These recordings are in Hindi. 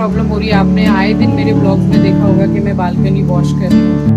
प्रॉब्लम हो रही है। आपने आए दिन मेरे ब्लॉग्स में देखा होगा कि मैं बालकनी वॉश कर रही हूँ।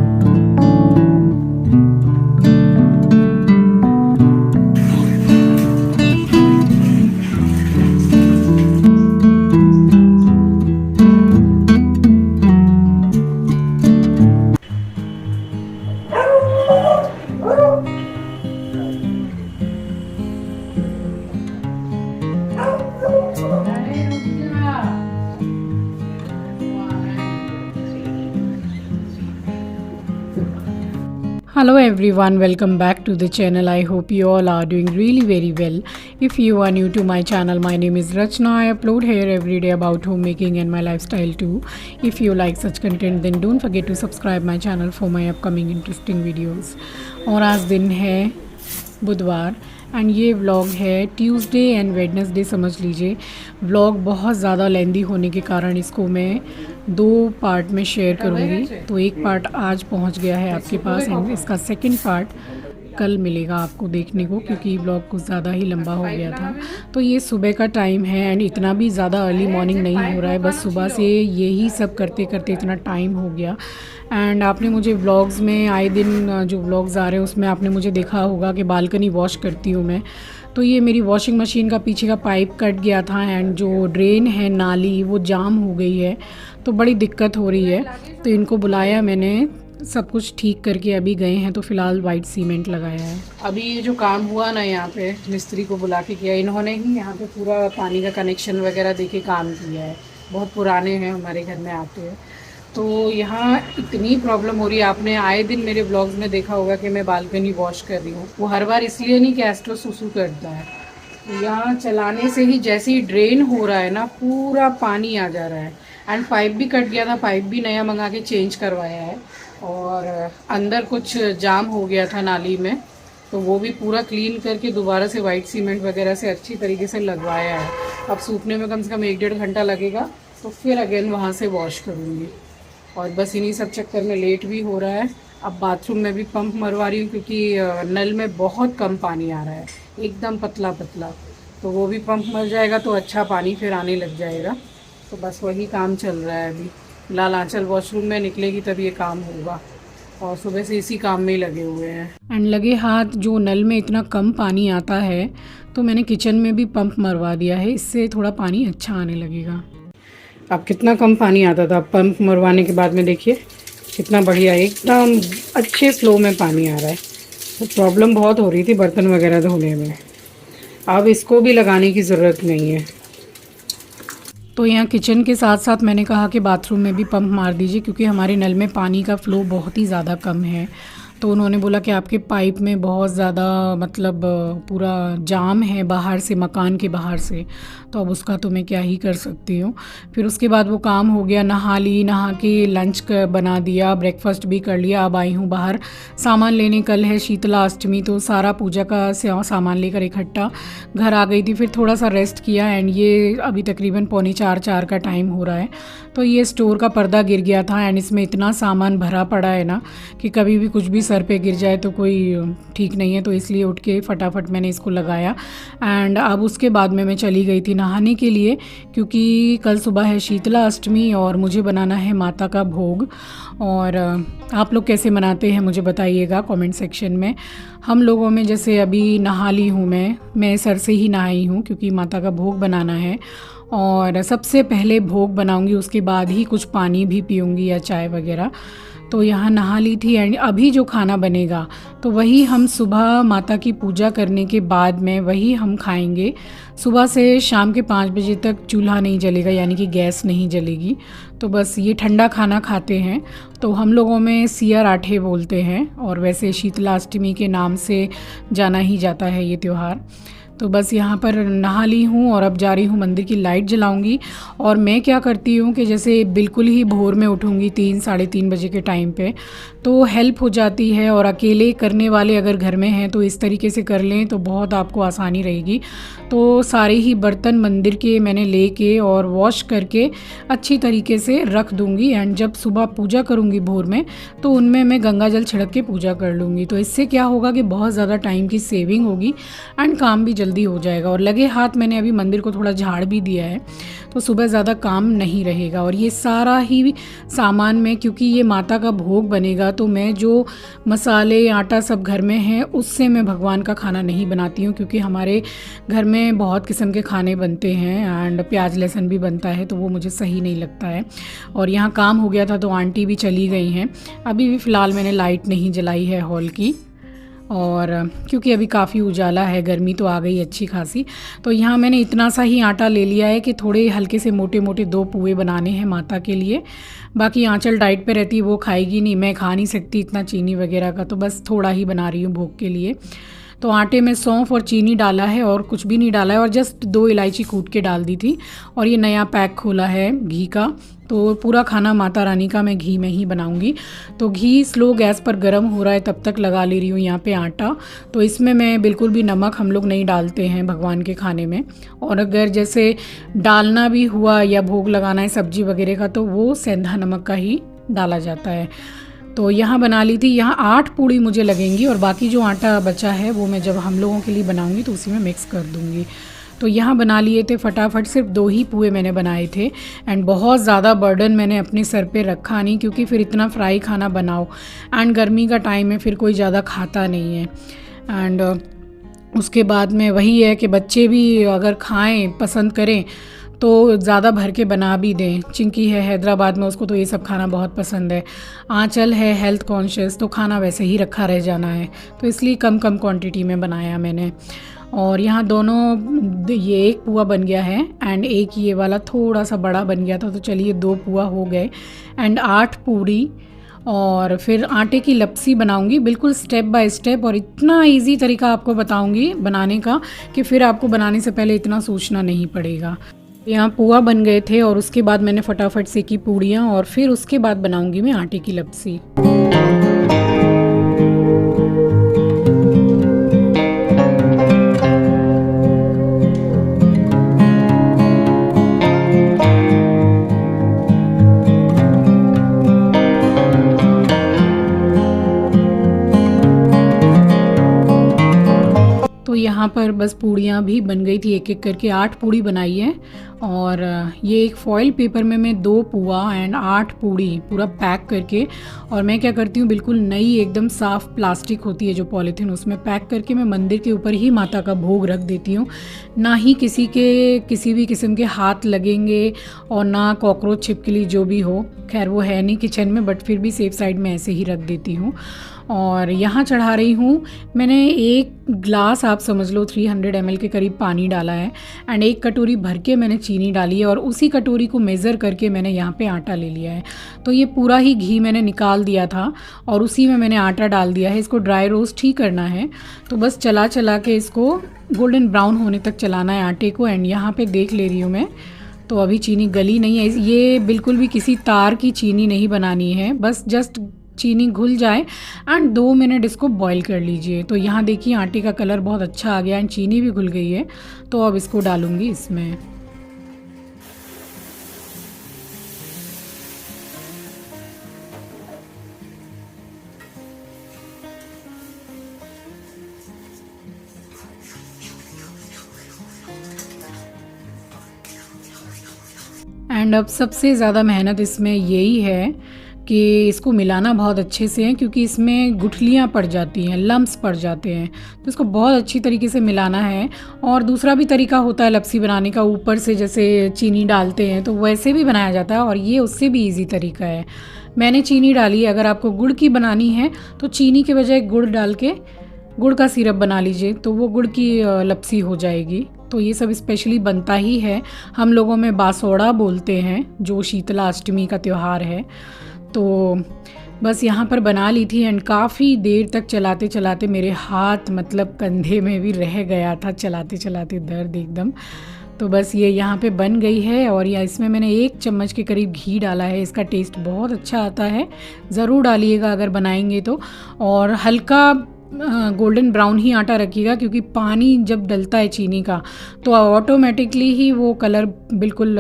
Hello everyone, welcome back to the channel. I hope you all are doing really very well. If you are new to my channel, my name is Rachna. I upload here every day about homemaking and my lifestyle too. If you like such content, then don't forget to subscribe my channel for my upcoming interesting videos. और आज दिन है बुधवार एंड ये व्लॉग है ट्यूसडे एंड वेडनेसडे समझ लीजिए। व्लॉग बहुत ज़्यादा लेंदी होने के कारण इसको मैं 2 पार्ट में शेयर करूँगी। तो एक पार्ट आज पहुँच गया है आपके पास एंड इसका सेकंड पार्ट कल मिलेगा आपको देखने को, क्योंकि व्लॉग कुछ ज़्यादा ही लंबा हो गया था। तो ये सुबह का टाइम है एंड इतना भी ज़्यादा अर्ली मॉर्निंग नहीं हो रहा है, बस सुबह से यही सब करते करते इतना टाइम हो गया। एंड आपने मुझे व्लॉग्स में आए दिन जो व्लॉग्स आ रहे हैं उसमें आपने मुझे देखा होगा कि बालकनी वॉश करती हूँ मैं। तो ये मेरी वॉशिंग मशीन का पीछे का पाइप कट गया था एंड जो ड्रेन है नाली वो जाम हो गई है, तो बड़ी दिक्कत हो रही है। तो इनको बुलाया मैंने, सब कुछ ठीक करके अभी गए हैं। तो फ़िलहाल वाइट सीमेंट लगाया है। अभी ये जो काम हुआ ना यहाँ पे मिस्त्री को बुला के किया, इन्होंने ही यहाँ पे पूरा पानी का कनेक्शन वगैरह देके काम किया है। बहुत पुराने हैं, हमारे घर में आते हैं। तो यहाँ इतनी प्रॉब्लम हो रही है। आपने आए दिन मेरे ब्लॉग्स में देखा होगा कि मैं बालकनी वॉश कर रही हूँ। वो हर बार इसलिए नहीं कि एस्ट्रो सुसु करता है। तो यहाँ चलाने से ही जैसे ही ड्रेन हो रहा है ना, पूरा पानी आ जा रहा है। एंड पाइप भी कट गया था, पाइप भी नया मंगा के चेंज करवाया है। और अंदर कुछ जाम हो गया था नाली में, तो वो भी पूरा क्लीन करके दोबारा से वाइट सीमेंट वगैरह से अच्छी तरीके से लगवाया है। अब सूखने में कम से कम 1-1.5 घंटा लगेगा, तो फिर अगेन वहाँ से वॉश करूँगी। और बस इन्हीं सब चक्कर में लेट भी हो रहा है। अब बाथरूम में भी पंप मरवा रही हूँ, क्योंकि नल में बहुत कम पानी आ रहा है, एकदम पतला पतला। तो वो भी पंप मर जाएगा तो अच्छा पानी फिर आने लग जाएगा। तो बस वही काम चल रहा है अभी। फिलहाल आंचल वॉशरूम में निकलेगी तब ये काम होगा, और सुबह से इसी काम में ही लगे हुए हैं। एंड लगे हाथ जो नल में इतना कम पानी आता है, तो मैंने किचन में भी पंप मरवा दिया है, इससे थोड़ा पानी अच्छा आने लगेगा। अब कितना कम पानी आता था, पंप मरवाने के बाद में देखिए कितना बढ़िया एकदम अच्छे फ्लो में पानी आ रहा है। तो प्रॉब्लम बहुत हो रही थी बर्तन वगैरह धोने में, अब इसको भी लगाने की ज़रूरत नहीं है। तो यहाँ किचन के साथ साथ मैंने कहा कि बाथरूम में भी पंप मार दीजिए, क्योंकि हमारे नल में पानी का फ़्लो बहुत ही ज़्यादा कम है। तो उन्होंने बोला कि आपके पाइप में बहुत ज़्यादा मतलब पूरा जाम है बाहर से, मकान के बाहर से। तो अब उसका तो मैं क्या ही कर सकती हूँ। फिर उसके बाद वो काम हो गया, नहा ली, नहा के लंच बना दिया, ब्रेकफास्ट भी कर लिया। अब आई हूँ बाहर सामान लेने, कल है शीतला अष्टमी, तो सारा पूजा का सामान लेकर इकट्ठा घर आ गई थी। फिर थोड़ा सा रेस्ट किया एंड ये अभी तकरीबन 3:45-4 का टाइम हो रहा है। तो ये स्टोर का पर्दा गिर गया था एंड इसमें इतना सामान भरा पड़ा है ना कि कभी भी कुछ भी सर पे गिर जाए तो कोई ठीक नहीं है। तो इसलिए उठ के फटाफट मैंने इसको लगाया एंड अब उसके बाद में मैं चली गई थी नहाने के लिए, क्योंकि कल सुबह है शीतला अष्टमी और मुझे बनाना है माता का भोग। और आप लोग कैसे मनाते हैं मुझे बताइएगा कमेंट सेक्शन में। हम लोगों में जैसे अभी नहा ली हूँ मैं सर से ही नहाई हूँ, क्योंकि माता का भोग बनाना है और सबसे पहले भोग बनाऊँगी, उसके बाद ही कुछ पानी भी पीऊँगी या चाय वगैरह। तो यहाँ नहा ली थी एंड अभी जो खाना बनेगा तो वही हम सुबह माता की पूजा करने के बाद में वही हम खाएंगे। सुबह से शाम के 5 बजे तक चूल्हा नहीं जलेगा, यानी कि गैस नहीं जलेगी। तो बस ये ठंडा खाना खाते हैं। तो हम लोगों में सिया राठे बोलते हैं और वैसे शीतला अष्टमी के नाम से जाना ही जाता है ये त्यौहार। तो बस यहाँ पर नहा ली हूँ और अब जा रही हूँ मंदिर की लाइट जलाऊंगी। और मैं क्या करती हूँ कि जैसे बिल्कुल ही भोर में उठूँगी 3-3:30 बजे के टाइम पे, तो हेल्प हो जाती है। और अकेले करने वाले अगर घर में हैं तो इस तरीके से कर लें तो बहुत आपको आसानी रहेगी। तो सारे ही बर्तन मंदिर के मैंने लेके और वॉश करके अच्छी तरीके से रख दूँगी एंड जब सुबह पूजा करूँगी भोर में तो उनमें मैं गंगा जल छिड़क के पूजा कर लूँगी। तो इससे क्या होगा कि बहुत ज़्यादा टाइम की सेविंग होगी एंड काम भी जल्दी जल्दी हो जाएगा। और लगे हाथ मैंने अभी मंदिर को थोड़ा झाड़ भी दिया है, तो सुबह ज़्यादा काम नहीं रहेगा। और ये सारा ही सामान में, क्योंकि ये माता का भोग बनेगा, तो मैं जो मसाले आटा सब घर में है उससे मैं भगवान का खाना नहीं बनाती हूँ, क्योंकि हमारे घर में बहुत किस्म के खाने बनते हैं एंड प्याज लहसुन भी बनता है, तो वो मुझे सही नहीं लगता है। और यहाँ काम हो गया था तो आंटी भी चली गई हैं। अभी भी फ़िलहाल मैंने लाइट नहीं जलाई है हॉल की, और क्योंकि अभी काफ़ी उजाला है, गर्मी तो आ गई अच्छी खासी। तो यहाँ मैंने इतना सा ही आटा ले लिया है कि थोड़े हल्के से मोटे मोटे 2 पुए बनाने हैं माता के लिए। बाकी आंचल डाइट पे रहती है, वो खाएगी नहीं, मैं खा नहीं सकती इतना चीनी वगैरह का, तो बस थोड़ा ही बना रही हूँ भोग के लिए। तो आटे में सौंफ और चीनी डाला है और कुछ भी नहीं डाला है, और जस्ट 2 इलायची कूट के डाल दी थी। और ये नया पैक खोला है घी का, तो पूरा खाना माता रानी का मैं घी में ही बनाऊंगी। तो घी स्लो गैस पर गर्म हो रहा है, तब तक लगा ले रही हूँ यहाँ पे आटा। तो इसमें मैं बिल्कुल भी नमक हम लोग नहीं डालते हैं भगवान के खाने में, और अगर जैसे डालना भी हुआ या भोग लगाना है सब्जी वगैरह का, तो वो सेंधा नमक का ही डाला जाता है। तो यहाँ बना ली थी, यहाँ 8 पूड़ी मुझे लगेंगी, और बाकी जो आटा बचा है वो मैं जब हम लोगों के लिए बनाऊंगी तो उसी में मिक्स कर दूंगी। तो यहाँ बना लिए थे फटाफट, सिर्फ 2 ही पुए मैंने बनाए थे, एंड बहुत ज़्यादा बर्डन मैंने अपने सर पे रखा नहीं, क्योंकि फिर इतना फ्राई खाना बनाओ, एंड गर्मी का टाइम है, फिर कोई ज़्यादा खाता नहीं है। एंड उसके बाद में वही है कि बच्चे भी अगर खाएं पसंद करें तो ज़्यादा भर के बना भी दें। चिंकी है हैदराबाद में, उसको तो ये सब खाना बहुत पसंद है। आंचल है हेल्थ कॉन्शियस, तो खाना वैसे ही रखा रह जाना है, तो इसलिए कम कम क्वांटिटी में बनाया मैंने। और यहाँ दोनों, ये 1 पुआ बन गया है एंड एक ये वाला थोड़ा सा बड़ा बन गया था, तो चलिए 2 पुआ हो गए एंड 8 पूड़ी। और फिर आटे की लपसी बनाऊंगी बिल्कुल स्टेप बाय स्टेप, और इतना इजी तरीका आपको बताऊंगी बनाने का कि फिर आपको बनाने से पहले इतना सोचना नहीं पड़ेगा। यहाँ पुआ बन गए थे और उसके बाद मैंने फटाफट सेकी पूड़ियाँ, और फिर उसके बाद बनाऊंगी मैं आटे की लपसी। तो यहाँ पर बस पूड़ियाँ भी बन गई थी, एक एक करके 8 पूड़ी बनाई है। और ये एक फॉइल पेपर में मैं 2 पुआ एंड 8 पूड़ी पूरा पैक करके, और मैं क्या करती हूँ बिल्कुल नई एकदम साफ़ प्लास्टिक होती है जो पॉलीथीन, उसमें पैक करके मैं मंदिर के ऊपर ही माता का भोग रख देती हूँ। ना ही किसी भी किस्म के हाथ लगेंगे, और ना कॉकरोच छिपकली जो भी हो, खैर वो है नहीं किचन में, बट फिर भी सेफ साइड में ऐसे ही रख देती हूँ। और यहाँ चढ़ा रही हूँ मैंने 1 ग्लास, आप समझ लो 300 ml के करीब पानी डाला है, एंड 1 कटोरी भर के मैंने चीनी डाली है, और उसी कटोरी को मेज़र करके मैंने यहाँ पे आटा ले लिया है। तो ये पूरा ही घी मैंने निकाल दिया था और उसी में मैंने आटा डाल दिया है। इसको ड्राई रोस्ट ही करना है, तो बस चला चला के इसको गोल्डन ब्राउन होने तक चलाना है आटे को। एंड यहाँ पे देख ले रही हूँ मैं, तो अभी चीनी गली नहीं है। ये बिल्कुल भी किसी तार की चीनी नहीं बनानी है, बस जस्ट चीनी घुल जाए एंड 2 मिनट इसको बॉईल कर लीजिए। तो यहाँ देखिए आटे का कलर बहुत अच्छा आ गया एंड चीनी भी घुल गई है। तो अब इसको डालूंगी इसमें। एंड अब सबसे ज़्यादा मेहनत इसमें यही है कि इसको मिलाना बहुत अच्छे से है, क्योंकि इसमें गुठलियाँ पड़ जाती हैं, लम्स पड़ जाते हैं, तो इसको बहुत अच्छी तरीके से मिलाना है। और दूसरा भी तरीका होता है लपसी बनाने का, ऊपर से जैसे चीनी डालते हैं तो वैसे भी बनाया जाता है, और ये उससे भी इजी तरीका है। मैंने चीनी डाली। अगर आपको गुड़ की बनानी है तो चीनी के बजाय गुड़ डाल के गुड़ का सिरप बना लीजिए, तो वो गुड़ की लपसी हो जाएगी। तो ये सब स्पेशली बनता ही है, हम लोगों में बासोड़ा बोलते हैं, जो शीतला अष्टमी का त्यौहार है। तो बस यहाँ पर बना ली थी एंड काफ़ी देर तक चलाते चलाते मेरे हाथ मतलब कंधे में भी रह गया था, चलाते चलाते दर्द एकदम। तो बस ये यहाँ पे बन गई है, और या इसमें मैंने 1 चम्मच के करीब घी डाला है। इसका टेस्ट बहुत अच्छा आता है, ज़रूर डालिएगा अगर बनाएंगे तो। और हल्का गोल्डन ब्राउन ही आटा रखिएगा, क्योंकि पानी जब डलता है चीनी का तो ऑटोमेटिकली ही वो कलर बिल्कुल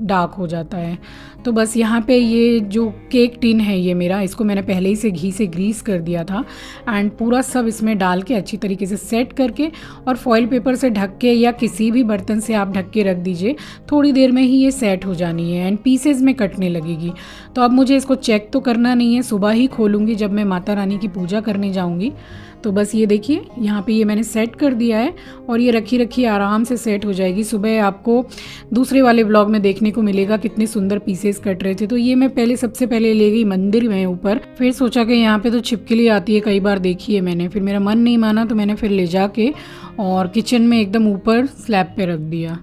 डार्क हो जाता है। तो बस यहाँ पे ये जो केक टिन है ये मेरा, इसको मैंने पहले ही से घी से ग्रीस कर दिया था एंड पूरा सब इसमें डाल के अच्छी तरीके से सेट करके और फॉइल पेपर से ढक के या किसी भी बर्तन से आप ढक के रख दीजिए। थोड़ी देर में ही ये सेट हो जानी है एंड पीसेज में कटने लगेगी। तो अब मुझे इसको चेक तो करना नहीं है, सुबह ही खोलूँगी जब मैं माता रानी की पूजा करने जाऊँगी। तो बस ये देखिए यहाँ पे ये मैंने सेट कर दिया है और ये रखी रखी आराम से सेट हो जाएगी। सुबह आपको दूसरे वाले ब्लॉग में देखने को मिलेगा कितने सुंदर पीसेस कट रहे थे। तो ये मैं पहले सबसे पहले ले गई मंदिर में ऊपर, फिर सोचा कि यहाँ पे तो छिपकली आती है, कई बार देखी है मैंने, फिर मेरा मन नहीं माना तो मैंने फिर ले जाके और किचन में एकदम ऊपर स्लैब पे रख दिया।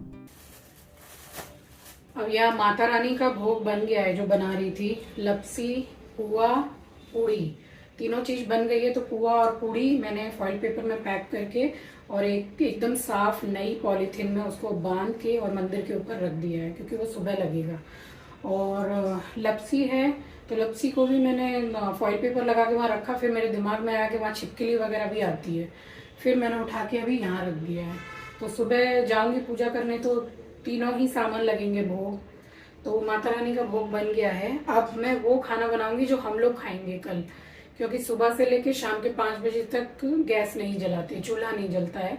अब यहाँ माता रानी का भोग बन गया है जो बना रही थी, लपसी, पुआ, पूड़ी, तीनों चीज़ बन गई है। तो पुआ और पूड़ी मैंने फॉइल पेपर में पैक करके और एक एकदम साफ नई पॉलीथीन में उसको बांध के और मंदिर के ऊपर रख दिया है, क्योंकि वो सुबह लगेगा। और लपसी है तो लपसी को भी मैंने फॉइल पेपर लगा के वहाँ रखा, फिर मेरे दिमाग में आया कि वहाँ छिपकली वगैरह भी आती है, फिर मैंने उठा के अभी यहाँ रख दिया है। तो सुबह जाऊँगी पूजा करने तो तीनों ही सामान लगेंगे भोग। तो माता रानी का भोग बन गया है। अब मैं वो खाना बनाऊंगी जो हम लोग खाएंगे कल, क्योंकि सुबह से लेकर शाम के 5 बजे तक गैस नहीं जलाते, चूल्हा नहीं जलता है।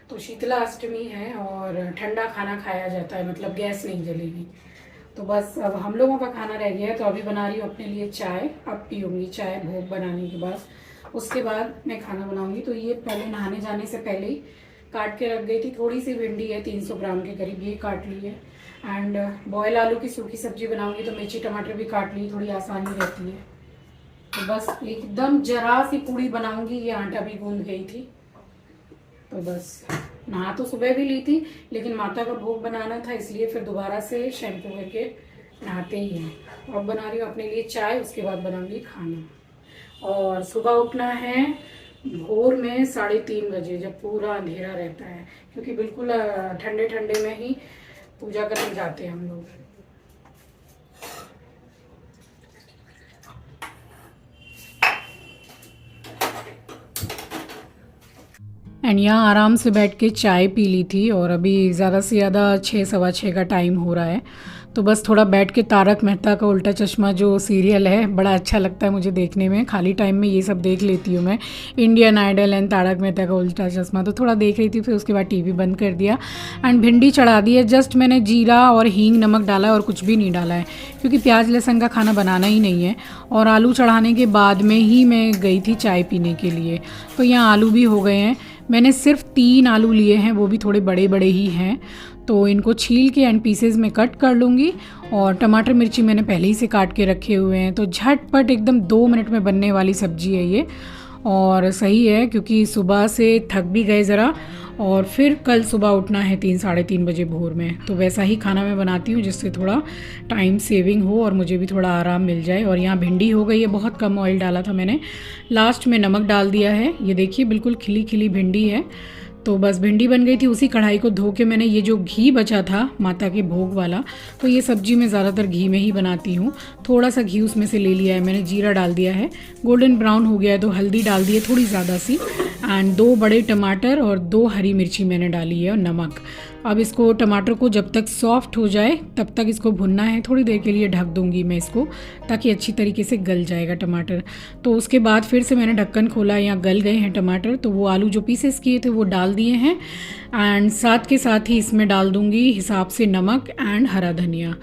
तो शीतला अष्टमी है और ठंडा खाना खाया जाता है, मतलब गैस नहीं जलेगी। तो बस अब हम लोगों का खाना रह गया है, तो अभी बना रही हूँ अपने लिए चाय। अब पीऊँगी चाय भोग बनाने के बाद, उसके बाद मैं खाना बनाऊँगी। तो ये पहले नहाने जाने से पहले ही काट के रख गई थी। थोड़ी सी भिंडी है 300 ग्राम के करीब, ये काट ली है। एंड बॉयल आलू की सूखी सब्जी बनाऊँगी तो मिर्ची टमाटर भी काट ली, थोड़ी आसानी रहती है। तो बस एकदम जरा सी पूड़ी बनाऊंगी, ये आटा भी गूंद गई थी। तो बस नहा तो सुबह भी ली थी, लेकिन माता का भोग बनाना था इसलिए फिर दोबारा से शैम्पू करके नहाते ही हैं। अब बना रही हूँ अपने लिए चाय, उसके बाद बनाऊंगी खाना। और सुबह उठना है भोर में 3:30 बजे, जब पूरा अंधेरा रहता है, क्योंकि बिल्कुल ठंडे ठंडे में ही पूजा करने जाते हैं हम लोग। एंड यहाँ आराम से बैठ के चाय पी ली थी और अभी ज़्यादा से ज़्यादा 6 सवा 6 का टाइम हो रहा है। तो बस थोड़ा बैठ के तारक मेहता का उल्टा चश्मा जो सीरियल है बड़ा अच्छा लगता है मुझे देखने में, खाली टाइम में ये सब देख लेती हूँ मैं, Indian Idol and Taarak Mehta Ka Ooltah चश्मा। तो थोड़ा देख रही थी, फिर उसके बाद टीवी बंद कर दिया एंड भिंडी चढ़ा दी है। जस्ट मैंने जीरा और हींग नमक डाला है और कुछ भी नहीं डाला है, क्योंकि प्याज लहसुन का खाना बनाना ही नहीं है। और आलू चढ़ाने के बाद में ही मैं गई थी चाय पीने के लिए। तो यहाँ आलू भी हो गए हैं, मैंने सिर्फ 3 आलू लिए हैं, वो भी थोड़े बड़े बड़े ही हैं। तो इनको छील के एंड पीसेज में कट कर लूँगी। और टमाटर मिर्ची मैंने पहले ही से काट के रखे हुए हैं। तो झटपट एकदम 2 मिनट में बनने वाली सब्जी है ये, और सही है क्योंकि सुबह से थक भी गए ज़रा, और फिर कल सुबह उठना है 3 साढ़े 3 बजे भोर में। तो वैसा ही खाना मैं बनाती हूँ जिससे थोड़ा टाइम सेविंग हो और मुझे भी थोड़ा आराम मिल जाए। और यहाँ भिंडी हो गई है, बहुत कम ऑयल डाला था मैंने, लास्ट में नमक डाल दिया है। ये देखिए बिल्कुल खिली खिली भिंडी है। तो बस भिंडी बन गई थी। उसी कढ़ाई को धो के मैंने ये जो घी बचा था माता के भोग वाला, तो ये सब्जी मैं ज़्यादातर घी में ही बनाती हूँ। थोड़ा सा घी उसमें से ले लिया है मैंने, जीरा डाल दिया है, गोल्डन ब्राउन हो गया है तो हल्दी डाल दी है थोड़ी ज़्यादा सी, एंड 2 बड़े टमाटर और 2 हरी मिर्ची मैंने डाली है और नमक। अब इसको टमाटर को जब तक सॉफ्ट हो जाए तब तक इसको भुनना है। थोड़ी देर के लिए ढक दूंगी मैं इसको, ताकि अच्छी तरीके से गल जाएगा टमाटर। तो उसके बाद फिर से मैंने ढक्कन खोला, यहाँ गल गए हैं टमाटर। तो वो आलू जो पीसेस किए थे वो डाल दिए हैं, एंड साथ के साथ ही इसमें डाल दूंगी हिसाब से नमक एंड हरा धनिया।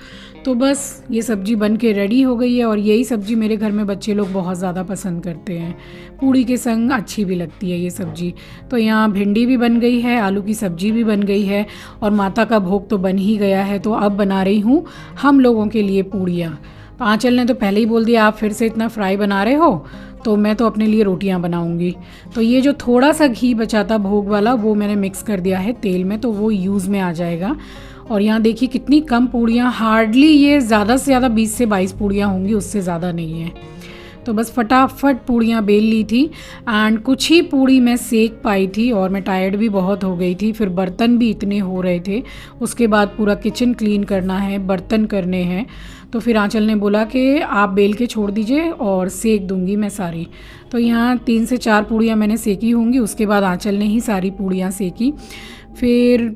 तो बस ये सब्ज़ी बन के रेडी हो गई है। और यही सब्ज़ी मेरे घर में बच्चे लोग बहुत ज़्यादा पसंद करते हैं, पूड़ी के संग अच्छी भी लगती है ये सब्ज़ी। तो यहाँ भिंडी भी बन गई है, आलू की सब्ज़ी भी बन गई है, और माता का भोग तो बन ही गया है। तो अब बना रही हूँ हम लोगों के लिए पूड़ियाँ। आंचल ने तो पहले ही बोल दिया आप फिर से इतना फ्राई बना रहे हो, तो मैं तो अपने लिए रोटियां बनाऊंगी। तो ये जो थोड़ा सा घी बचा था भोग वाला वो मैंने मिक्स कर दिया है तेल में, तो वो यूज़ में आ जाएगा। और यहाँ देखिए कितनी कम पूड़ियाँ, हार्डली ये ज़्यादा से ज़्यादा 20 से 22 पूड़ियाँ होंगी, उससे ज़्यादा नहीं है। तो बस फटाफट पूड़ियाँ बेल ली थी एंड कुछ ही पूड़ी मैं सेक पाई थी और मैं टायर्ड भी बहुत हो गई थी। फिर बर्तन भी इतने हो रहे थे, उसके बाद पूरा किचन क्लीन करना है, बर्तन करने हैं। तो फिर आंचल ने बोला कि आप बेल के छोड़ दीजिए और सेक दूंगी मैं सारी। तो यहाँ 3 से 4 पूड़ियाँ मैंने सेकी होंगी, उसके बाद आंचल ने ही सारी पूड़ियाँ सेकी। फिर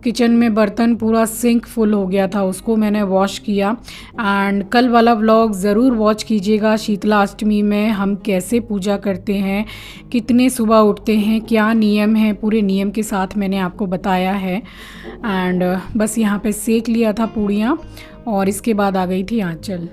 किचन में बर्तन पूरा सिंक फुल हो गया था, उसको मैंने वॉश किया। एंड कल वाला व्लॉग ज़रूर वॉच कीजिएगा। शीतला अष्टमी में हम कैसे पूजा करते हैं, कितने सुबह उठते हैं, क्या नियम है, पूरे नियम के साथ मैंने आपको बताया है। एंड बस यहाँ पे सेक लिया था पूड़ियाँ और इसके बाद आ गई थी आंचल।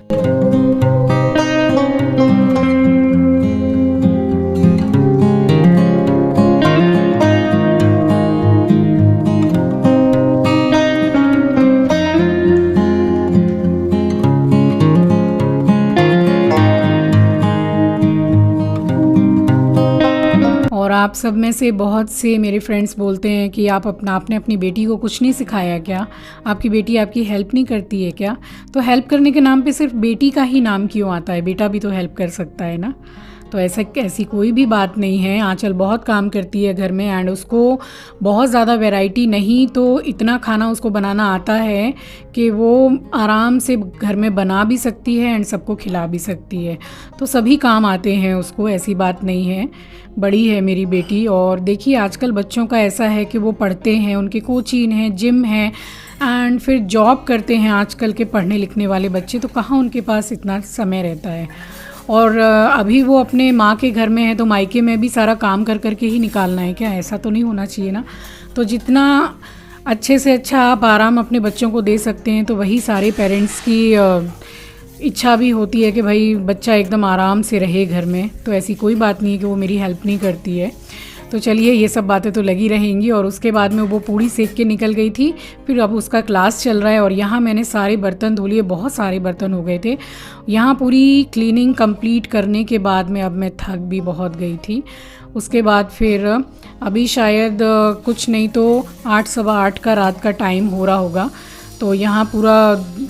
और आप सब में से बहुत से मेरे फ्रेंड्स बोलते हैं कि आपने अपनी बेटी को कुछ नहीं सिखाया क्या, आपकी बेटी आपकी हेल्प नहीं करती है क्या? तो हेल्प करने के नाम पे सिर्फ बेटी का ही नाम क्यों आता है? बेटा भी तो हेल्प कर सकता है ना। तो ऐसी कोई भी बात नहीं है। आंचल बहुत काम करती है घर में एंड उसको बहुत ज़्यादा वैरायटी नहीं तो इतना खाना उसको बनाना आता है कि वो आराम से घर में बना भी सकती है एंड सबको खिला भी सकती है। तो सभी काम आते हैं उसको, ऐसी बात नहीं है। बड़ी है मेरी बेटी। और देखिए आजकल बच्चों का ऐसा है कि वो पढ़ते हैं, उनके कोचिंग हैं, जिम है एंड फिर जॉब करते हैं। आजकल के पढ़ने लिखने वाले बच्चे, तो कहाँ उनके पास इतना समय रहता है। और अभी वो अपने माँ के घर में है तो मायके में भी सारा काम कर कर के ही निकालना है क्या? ऐसा तो नहीं होना चाहिए ना। तो जितना अच्छे से अच्छा आप आराम अपने बच्चों को दे सकते हैं तो वही सारे पेरेंट्स की इच्छा भी होती है कि भाई बच्चा एकदम आराम से रहे घर में। तो ऐसी कोई बात नहीं है कि वो मेरी हेल्प नहीं करती है। तो चलिए ये सब बातें तो लगी रहेंगी। और उसके बाद में वो पूड़ी सेक के निकल गई थी। फिर अब उसका क्लास चल रहा है और यहाँ मैंने सारे बर्तन धो लिए, बहुत सारे बर्तन हो गए थे। यहाँ पूरी क्लीनिंग कंप्लीट करने के बाद में अब मैं थक भी बहुत गई थी। उसके बाद फिर अभी शायद कुछ नहीं तो 8 सवा 8 का रात का टाइम हो रहा होगा। तो यहाँ पूरा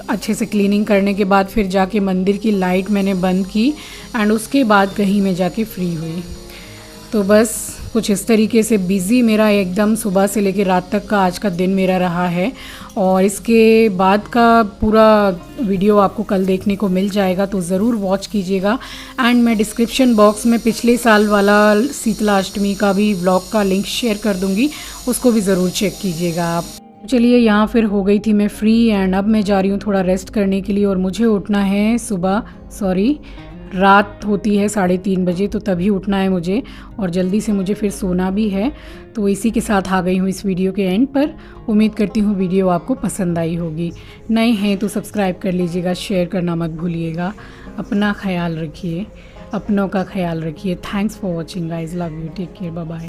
अच्छे से क्लीनिंग करने के बाद फिर जाके मंदिर की लाइट मैंने बंद की एंड उसके बाद कहीं मैं जाके फ्री हुई। तो बस कुछ इस तरीके से बिज़ी मेरा एकदम सुबह से लेकर रात तक का आज का दिन मेरा रहा है। और इसके बाद का पूरा वीडियो आपको कल देखने को मिल जाएगा, तो ज़रूर वॉच कीजिएगा। एंड मैं डिस्क्रिप्शन बॉक्स में पिछले साल वाला शीतला अष्टमी का भी व्लॉग का लिंक शेयर कर दूँगी, उसको भी ज़रूर चेक कीजिएगा आप। चलिए यहाँ फिर हो गई थी मैं फ्री एंड अब मैं जा रही हूँ थोड़ा रेस्ट करने के लिए। और मुझे उठना है रात होती है 3:30 बजे, तो तभी उठना है मुझे और जल्दी से मुझे फिर सोना भी है। तो इसी के साथ आ गई हूँ इस वीडियो के एंड पर। उम्मीद करती हूँ वीडियो आपको पसंद आई होगी। नए हैं तो सब्सक्राइब कर लीजिएगा, शेयर करना मत भूलिएगा। अपना ख्याल रखिए, अपनों का ख्याल रखिए। Thanks for watching guys, love you, take care, bye bye.